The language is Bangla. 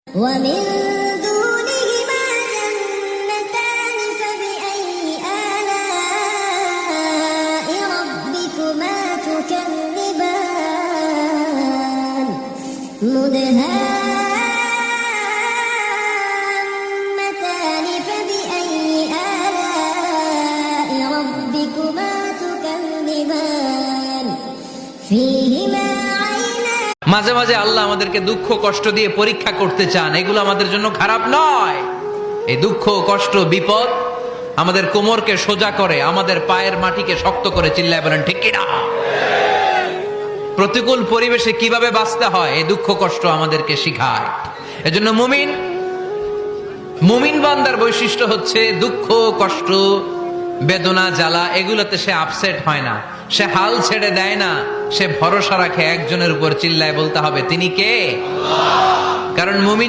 ومن دونهما جنتان فبأي آلاء ربكما تكذبان مدهامتان فبأي آلاء ربكما تكذبان فيهما মাঝে মাঝে আল্লাহ আমাদেরকে দুঃখ কষ্ট দিয়ে পরীক্ষা করতে চান, এগুলো আমাদের জন্য খারাপ নয়। এই দুঃখ কষ্ট বিপদ আমাদের কোমরকে সোজা করে, আমাদের পায়ের মাটিকে শক্ত করে। চিল্লায় বলেন ঠিক কিনা? প্রতিকূল পরিবেশে কিভাবে বাঁচতে হয় এই দুঃখ কষ্ট আমাদেরকে শিখায়। এজন্য মুমিন বান্দার বৈশিষ্ট্য হচ্ছে দুঃখ কষ্ট বেদনা জ্বালা এগুলোতে সে আপসেট হয় না, সে হাল ছেড়ে দেয় না, সে ভরসা রাখে একজনের উপর। চিল্লায় বলতে হবে তিনি কে? কারণ মুমিন